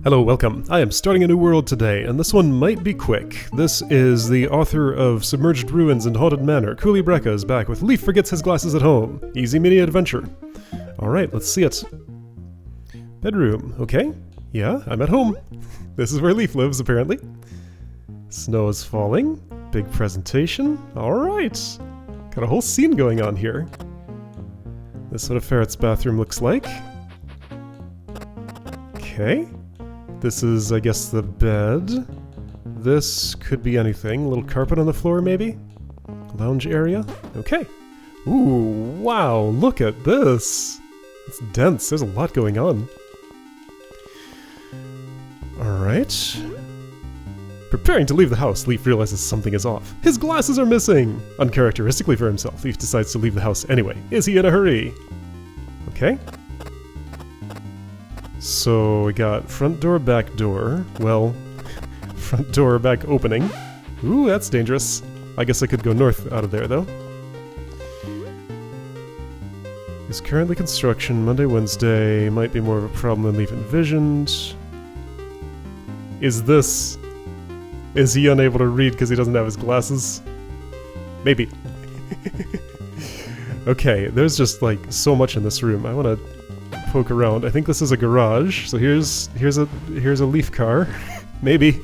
Hello, welcome. I am starting a new world today, and this one might be quick. This is the author of Submerged Ruins and Haunted Manor. Cooley Brecca is back with Leaf Forgets His Glasses at Home. Easy mini adventure. Alright, let's see it. Bedroom, okay. Yeah, I'm at home. This is where Leaf lives, apparently. Snow is falling. Big presentation. Alright. Got a whole scene going on here. This is what a ferret's bathroom looks like. Okay. This is, I guess, the bed. This could be anything. A little carpet on the floor, maybe? Lounge area? Okay. Ooh, wow, look at this! It's dense, there's a lot going on. Alright. Preparing to leave the house, Leaf realizes something is off. His glasses are missing! Uncharacteristically for himself, Leaf decides to leave the house anyway. Is he in a hurry? Okay. So, we got front door, back door. Well, front door, back opening. Ooh, that's dangerous. I guess I could go north out of there, though. Is currently construction, Monday, Wednesday. Might be more of a problem than Leaf envisioned. Is this... Is he unable to read because he doesn't have his glasses? Maybe. Okay, there's just, like, so much in this room. I want to poke around. I think this is a garage. So here's a Leaf car. Maybe.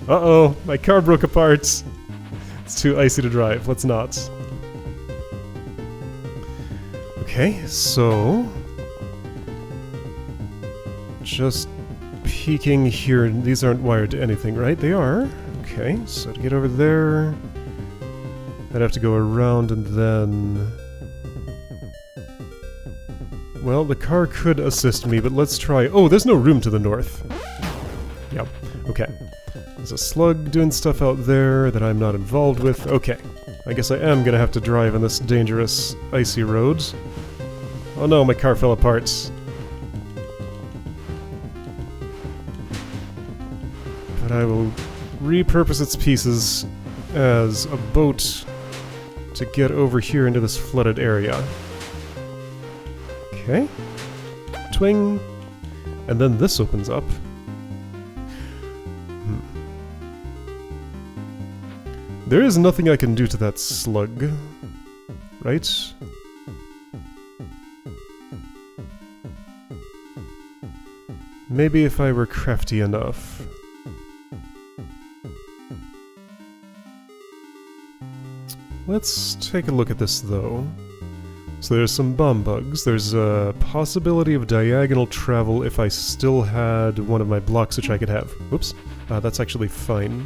Uh-oh, my car broke apart. It's too icy to drive. Let's not. Okay, so just peeking here. These aren't wired to anything, right? They are. Okay, so to get over there, I'd have to go around and then... Well, the car could assist me, but let's try... Oh, there's no room to the north. Yep, okay. There's a slug doing stuff out there that I'm not involved with. Okay, I guess I am gonna have to drive on this dangerous, icy road. Oh no, my car fell apart. But I will repurpose its pieces as a boat to get over here into this flooded area. Okay. Twing. And then this opens up. There is nothing I can do to that slug. Right? Maybe if I were crafty enough. Let's take a look at this, though. So there's some bomb bugs. There's a possibility of diagonal travel if I still had one of my blocks which I could have. Whoops. That's actually fine.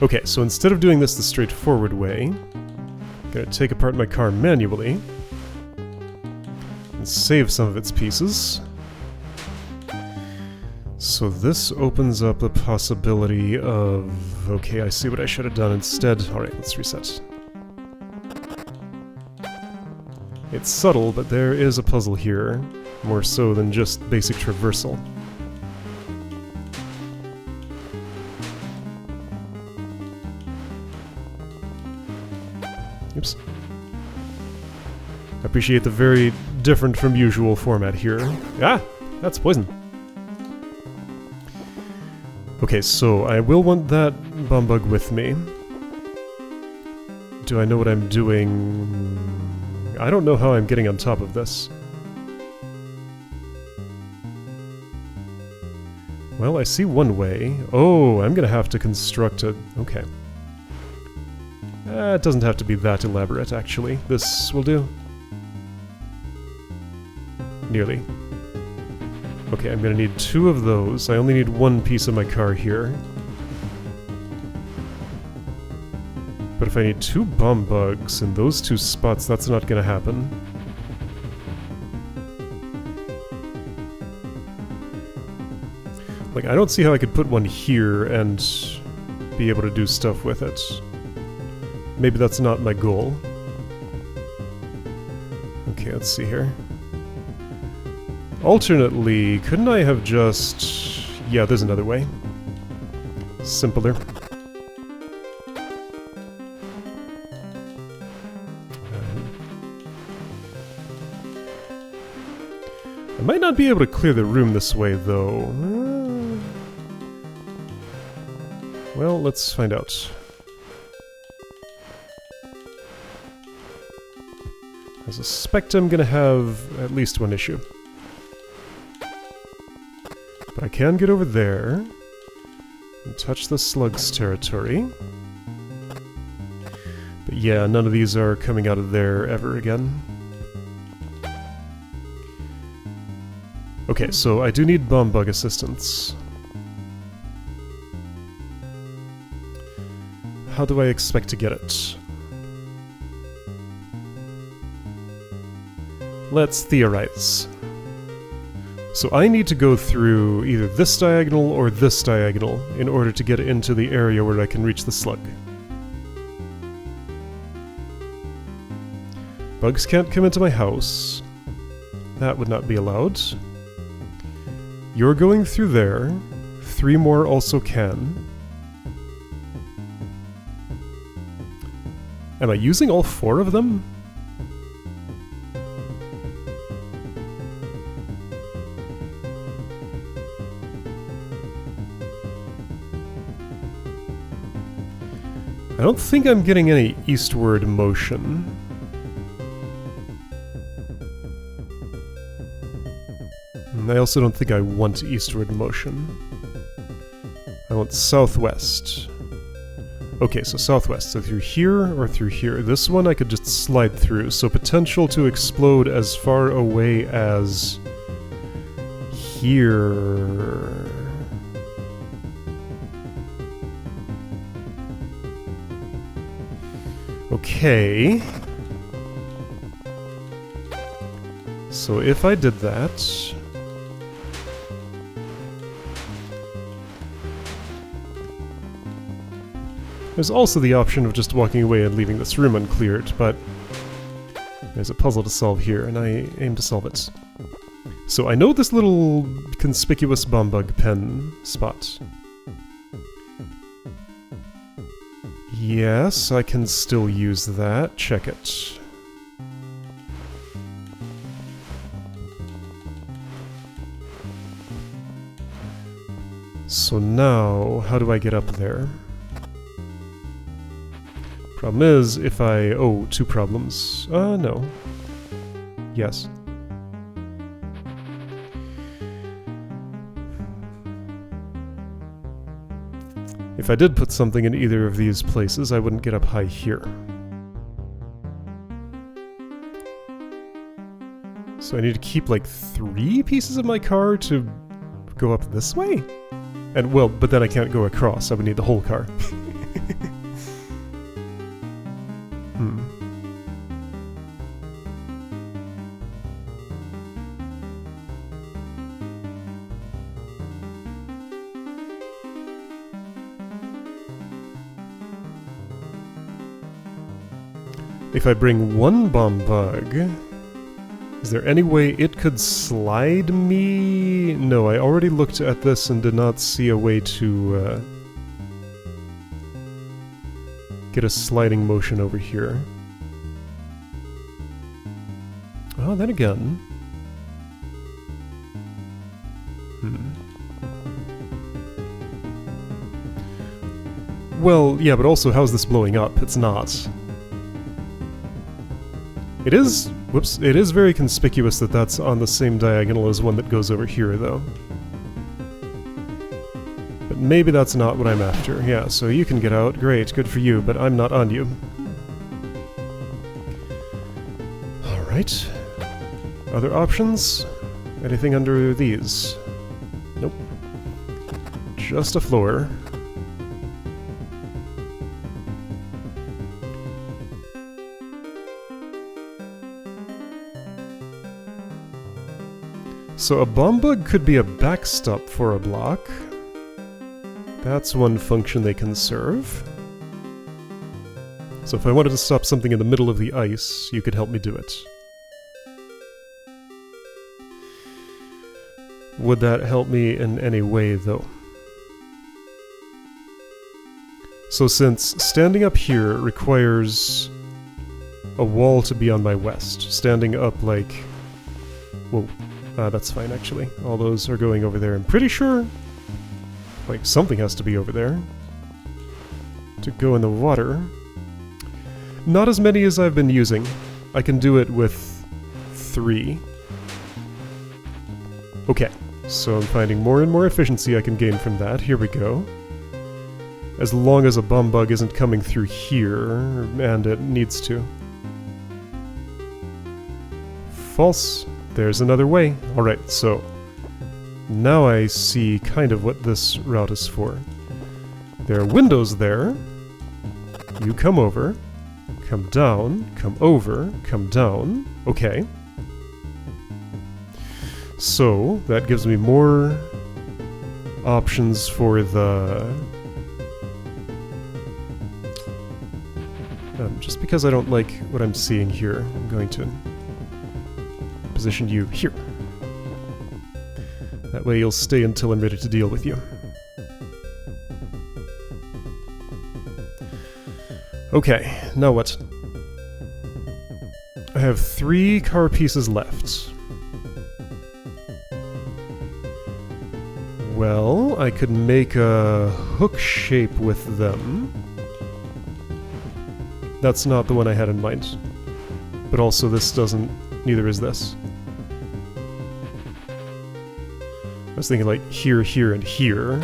Okay, so instead of doing this the straightforward way, I'm gonna take apart my car manually and save some of its pieces. So this opens up the possibility of... Okay, I see what I should have done instead. Alright, let's reset. It's subtle, but there is a puzzle here, more so than just basic traversal. Oops. I appreciate the very different from usual format here. Ah! That's poison. Okay, so I will want that bomb bug with me. Do I know what I'm doing? I don't know how I'm getting on top of this. Well, I see one way. Oh, I'm gonna have to construct a... Okay. It doesn't have to be that elaborate, actually. This will do. Nearly. Okay, I'm gonna need 2 of those. I only need 1 piece of my car here. But if I need 2 bomb bugs in those 2 spots, that's not gonna happen. Like, I don't see how I could put one here and be able to do stuff with it. Maybe that's not my goal. Okay, let's see here. Alternately, couldn't I have just... Yeah, there's another way. Simpler. I might not be able to clear the room this way, though. Well, let's find out. I suspect I'm gonna have at least one issue. But I can get over there and touch the slug's territory. But yeah, none of these are coming out of there ever again. Okay, so I do need bomb bug assistance. How do I expect to get it? Let's theorize. So I need to go through either this diagonal or this diagonal in order to get into the area where I can reach the slug. Bugs can't come into my house. That would not be allowed. You're going through there. 3 more also can. Am I using all 4 of them? I don't think I'm getting any eastward motion. And I also don't think I want eastward motion. I want southwest. Okay, so southwest. So through here or through here. This one I could just slide through, so potential to explode as far away as here. Okay. So if I did that... There's also the option of just walking away and leaving this room uncleared, but there's a puzzle to solve here, and I aim to solve it. So I know this little conspicuous bomb bug pen spot. Yes, I can still use that. Check it. So now, how do I get up there? Problem is, if I... Oh, 2 problems. No. Yes. If I did put something in either of these places, I wouldn't get up high here. So I need to keep like 3 pieces of my car to go up this way? And well, but then I can't go across, I would need the whole car. If I bring 1 bomb bug, is there any way it could slide me? No, I already looked at this and did not see a way to get a sliding motion over here. Oh, then again. Well, yeah, but also how's this blowing up? It's not. It is... Whoops. It is very conspicuous that that's on the same diagonal as one that goes over here, though. But maybe that's not what I'm after. Yeah, so you can get out. Great, good for you, but I'm not on you. Alright. Other options? Anything under these? Nope. Just a floor. So a bomb bug could be a backstop for a block. That's one function they can serve. So if I wanted to stop something in the middle of the ice, you could help me do it. Would that help me in any way, though? So since standing up here requires a wall to be on my west, standing up like... Whoa. That's fine, actually. All those are going over there. I'm pretty sure... Like, something has to be over there. to go in the water. Not as many as I've been using. I can do it with 3. Okay, so I'm finding more and more efficiency I can gain from that. Here we go. As long as a bomb bug isn't coming through here, and it needs to. False. There's another way. Alright, so now I see kind of what this route is for. There are windows there. You come over. Come down, come over, come down. Okay. So, that gives me more options for the... just because I don't like what I'm seeing here, I'm going to position you here. That way you'll stay until I'm ready to deal with you. Okay, now what? I have 3 car pieces left. Well, I could make a hook shape with them. That's not the one I had in mind. But also this doesn't... neither is this. I was thinking like here, here, and here.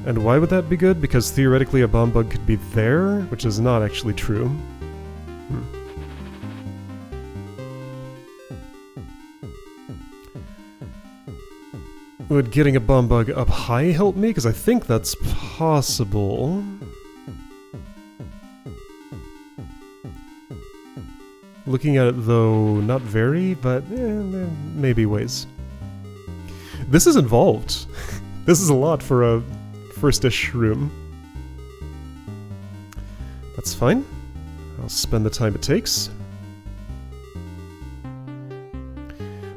And why would that be good? Because theoretically a bomb bug could be there, which is not actually true. Would getting a bomb bug up high help me? Because I think that's possible. Looking at it though, not very, but maybe ways. This is involved. This is a lot for a first-ish room. That's fine. I'll spend the time it takes.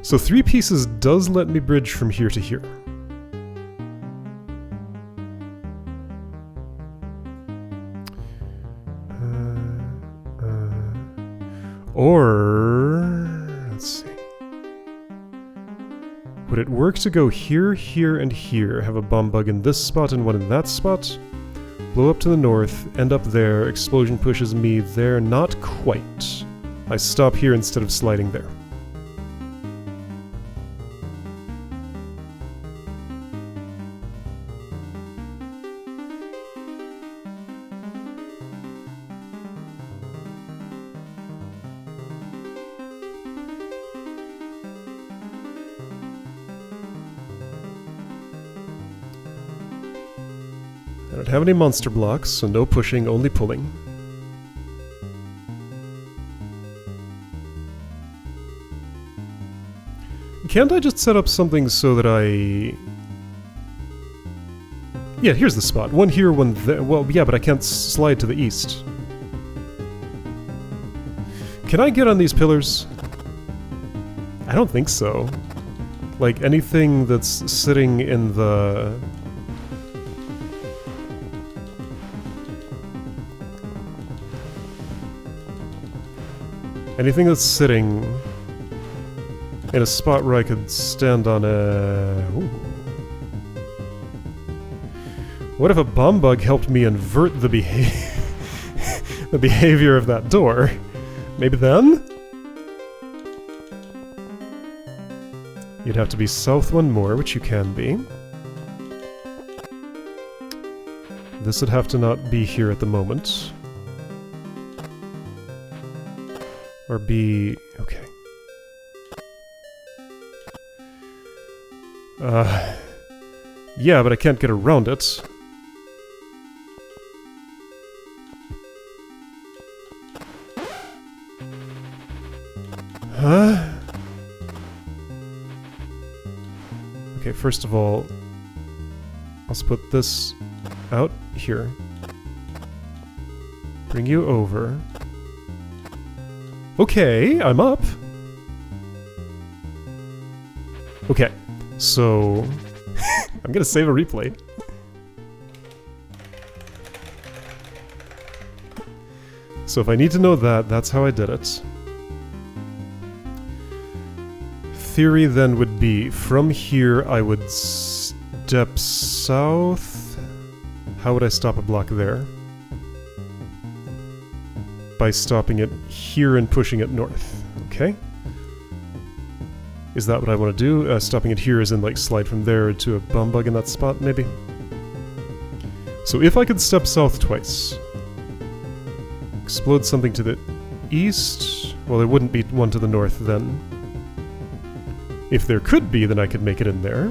So 3 pieces does let me bridge from here to here. Or... let's see. Would it work to go here, here, and here, have a bomb bug in this spot and one in that spot? Blow up to the north, end up there, explosion pushes me there, not quite. I stop here instead of sliding there. I don't have any monster blocks, so no pushing, only pulling. Can't I just set up something so that I... yeah, here's the spot. One here, one there. Well, yeah, but I can't slide to the east. Can I get on these pillars? I don't think so. Like, anything that's sitting in the... anything that's sitting in a spot where I could stand on a... ooh. What if a bomb bug helped me invert the the behavior of that door? Maybe then? You'd have to be south one more, which you can be. This would have to not be here at the moment. Or be... okay. Yeah, but I can't get around it. Huh? Okay, first of all, let's put this out here. Bring you over. Okay, I'm up. Okay, so... I'm gonna save a replay. So if I need to know that, that's how I did it. Theory then would be, from here I would step south... How would I stop a block there? By stopping it here and pushing it north. Okay. Is that what I want to do? Stopping it here is in, like, slide from there to a bomb bug in that spot, maybe? So if I could step south twice, explode something to the east, well, there wouldn't be one to the north then. If there could be, then I could make it in there.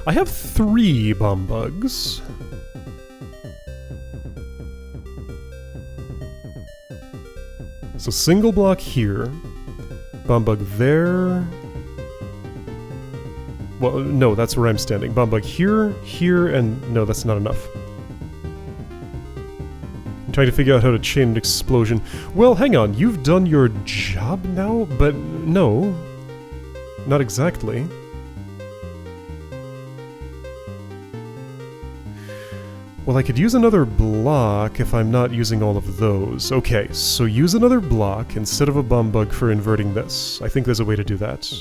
I have 3 bomb bugs. So single block here, bomb bug there. Well, no, that's where I'm standing. Bomb bug here, here, and no, that's not enough. I'm trying to figure out how to chain an explosion. Well, hang on, you've done your job now? But no, not exactly. Well, I could use another block if I'm not using all of those. Okay, so use another block instead of a bomb bug for inverting this. I think there's a way to do that.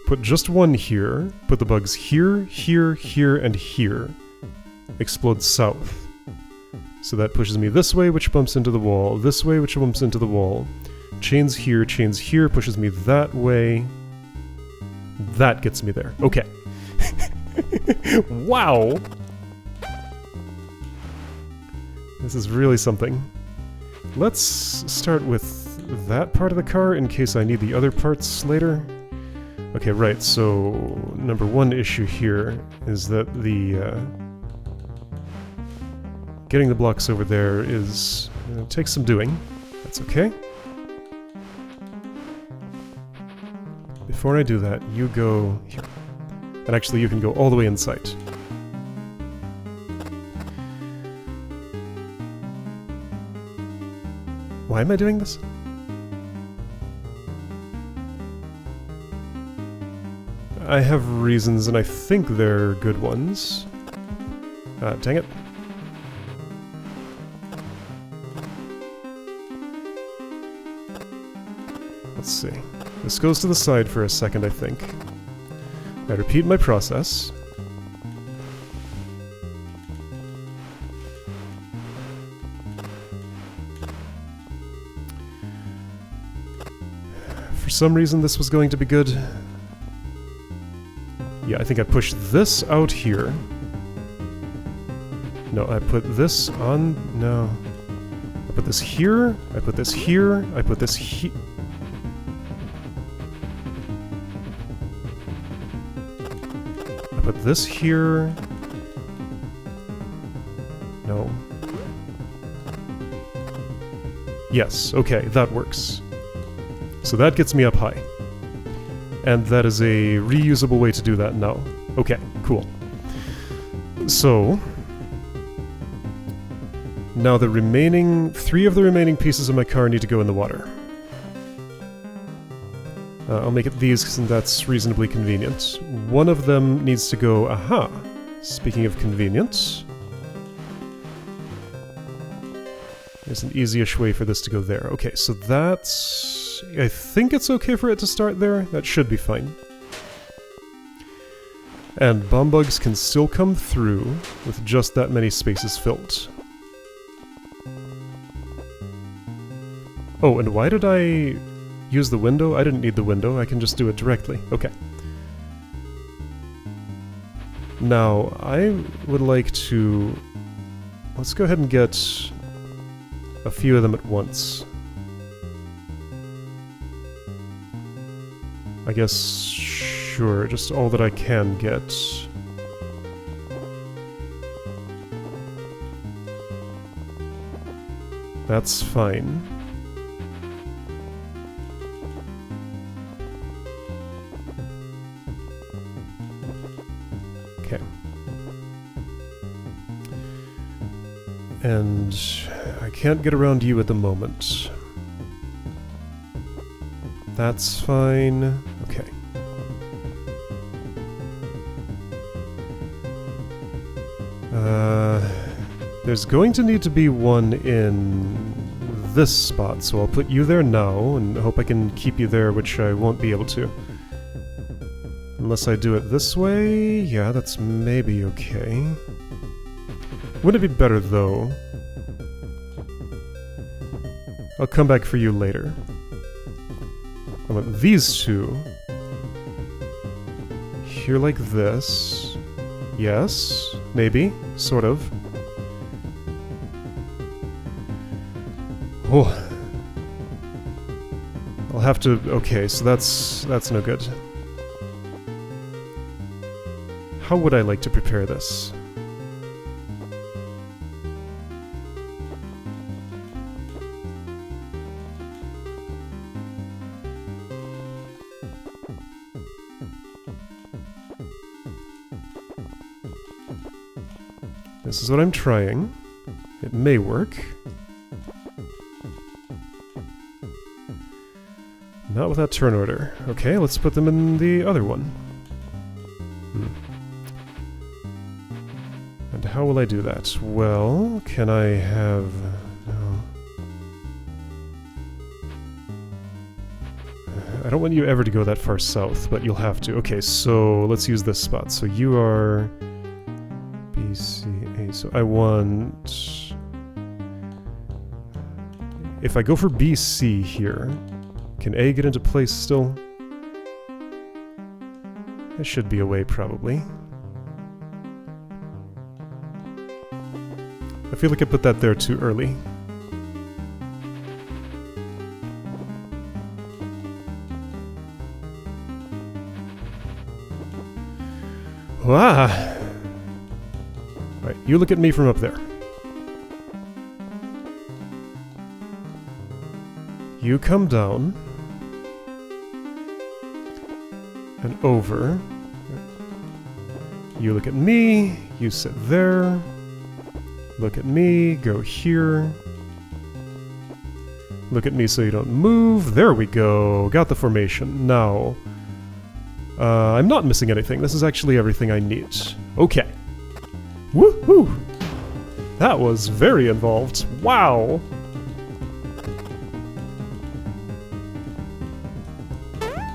Put just one here, put the bugs here, here, here, and here. Explode south. So that pushes me this way, which bumps into the wall, this way, which bumps into the wall. Chains here, pushes me that way. That gets me there. Okay. Wow! This is really something. Let's start with that part of the car in case I need the other parts later. Okay, right, so number one issue here is that the getting the blocks over there is takes some doing. That's okay. Before I do that, you go here. And actually, you can go all the way in sight. Why am I doing this? I have reasons, and I think they're good ones. Dang it. Let's see. This goes to the side for a second, I think. I repeat my process. For some reason this was going to be good. Yeah, I think I pushed this out here. No, I put this on... no. I put this here, I put this here, I put this here... Put this here. No. Yes, okay, that works. So that gets me up high. And that is a reusable way to do that now. Okay, cool. So... now the remaining... 3 of the remaining pieces of my car need to go in the water. I'll make it these because that's reasonably convenient. One of them needs to go... aha! Speaking of convenience... there's an easy-ish way for this to go there. Okay, so that's... I think it's okay for it to start there. That should be fine. And bomb bugs can still come through with just that many spaces filled. Oh, and why did I... use the window? I didn't need the window, I can just do it directly. Okay. Now, I would like to... let's go ahead and get a few of them at once. I guess, sure, just all that I can get. That's fine. And I can't get around you at the moment. That's fine. Okay. There's going to need to be one in this spot, so I'll put you there now, and hope I can keep you there, which I won't be able to. Unless I do it this way? Yeah, that's maybe okay. Wouldn't it be better, though? I'll come back for you later. I want these two here like this. Yes, maybe, sort of. Oh. I'll have to... okay, so that's no good. How would I like to prepare this? This is what I'm trying. It may work. Not with that turn order. Okay, let's put them in the other one. And how will I do that? Well, can I have... no. I don't want you ever to go that far south, but you'll have to. Okay, so let's use this spot. So you are... B, C, A. So I want... if I go for B, C here... can A get into place still? There should be a way, probably. I feel like I put that there too early. Ah! Alright, you look at me from up there. You come down. And over. You look at me, you sit there. Look at me, go here. Look at me so you don't move. There we go. Got the formation. Now, I'm not missing anything. This is actually everything I need. Okay. Woohoo! That was very involved. Wow!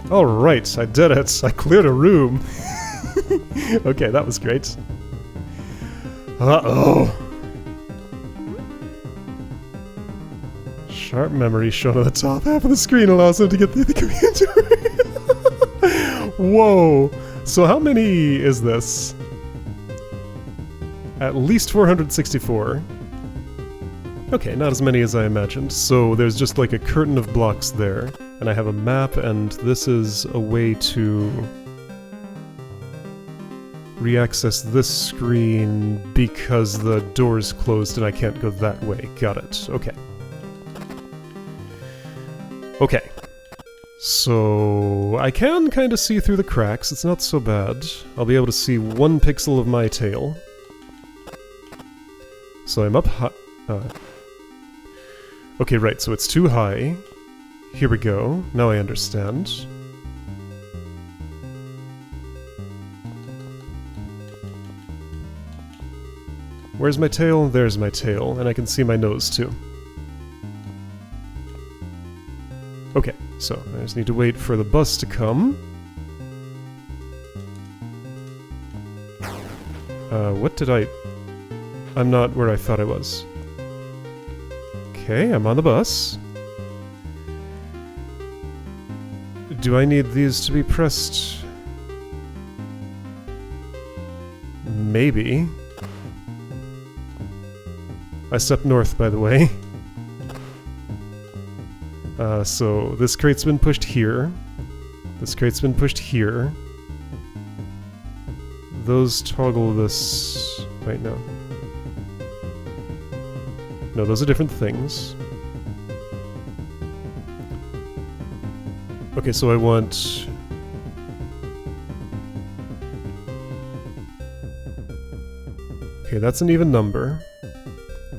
Alright, I did it. I cleared a room. Okay, that was great. Uh-oh. Sharp memory shown on the top half of the screen allows them to get through the computer. Whoa. So how many is this? At least 464. Okay, not as many as I imagined. So there's just like a curtain of blocks there. And I have a map, and this is a way to re-access this screen because the door's closed and I can't go that way. Got it. Okay. Okay. So I can kind of see through the cracks. It's not so bad. I'll be able to see 1 pixel of my tail. So I'm up high. Okay, right, so it's too high. Here we go. Now I understand. Where's my tail? There's my tail, and I can see my nose too. Okay, so I just need to wait for the bus to come. What did I... I'm not where I thought I was. Okay, I'm on the bus. Do I need these to be pressed? Maybe. I stepped north, by the way. So this crate's been pushed here. This crate's been pushed here. Those toggle this... Wait, no. No, those are different things. Okay, so I want... Okay, that's an even number.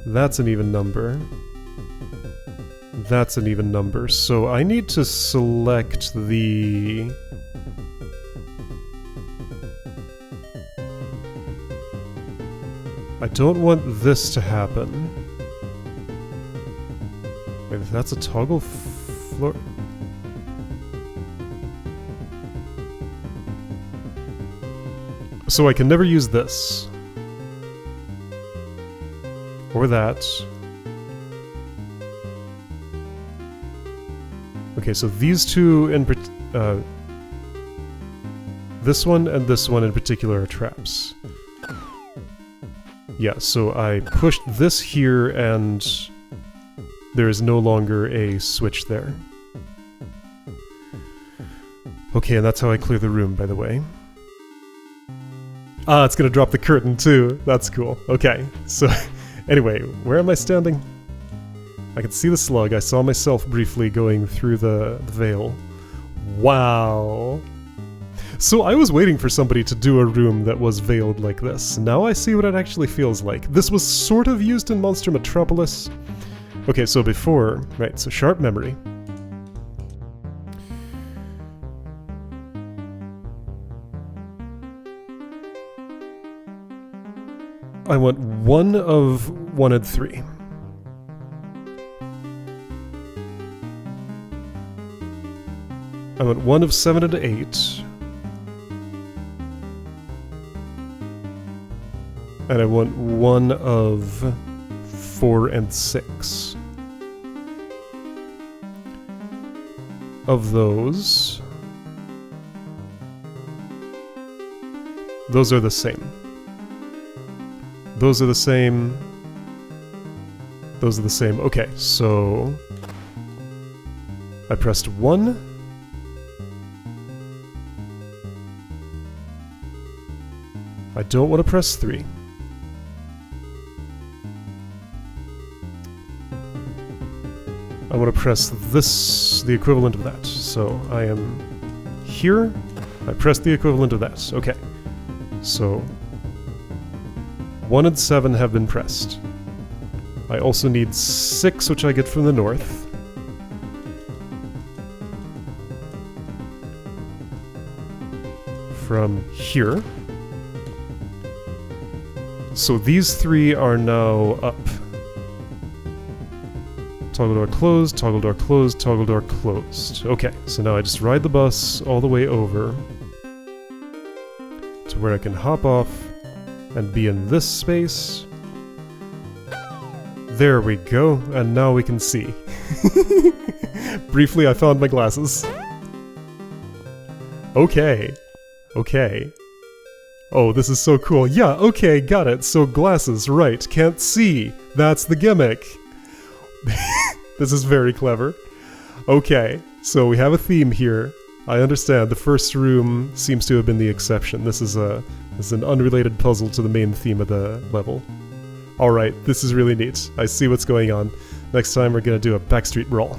That's an even number. That's an even number. So I need to select the... I don't want this to happen. Wait, that's a toggle floor... So I can never use this. Or that. Okay, so these two in this one and this one in particular are traps. Yeah, so I pushed this here and there is no longer a switch there. Okay, and that's how I clear the room, by the way. Ah, it's gonna drop the curtain too. That's cool. Okay, so anyway, where am I standing? I can see the slug. I saw myself briefly going through the veil. Wow. So I was waiting for somebody to do a room that was veiled like this. Now I see what it actually feels like. This was sort of used in Monster Metropolis. Okay, so before, right, so sharp memory. I want 1 of 1 and 3. I want 1 of 7 and 8. And I want 1 of 4 and 6. Of those are the same. Those are the same. Those are the same. Okay, so I pressed 1. I don't want to press 3. I want to press this, the equivalent of that. So I am here. I press the equivalent of that. Okay. So 1 and 7 have been pressed. I also need 6, which I get from the north. From here. So these 3 are now up. Toggle door closed, toggle door closed, toggle door closed. Okay, so now I just ride the bus all the way over to where I can hop off and be in this space. There we go, and now we can see. Briefly, I found my glasses. Okay. Okay. Oh, this is so cool. Yeah, okay, got it. So glasses, right, can't see. That's the gimmick. This is very clever. Okay, so we have a theme here. I understand. The first room seems to have been the exception. This is an unrelated puzzle to the main theme of the level. Alright, this is really neat. I see what's going on. Next time we're gonna do a backstreet brawl.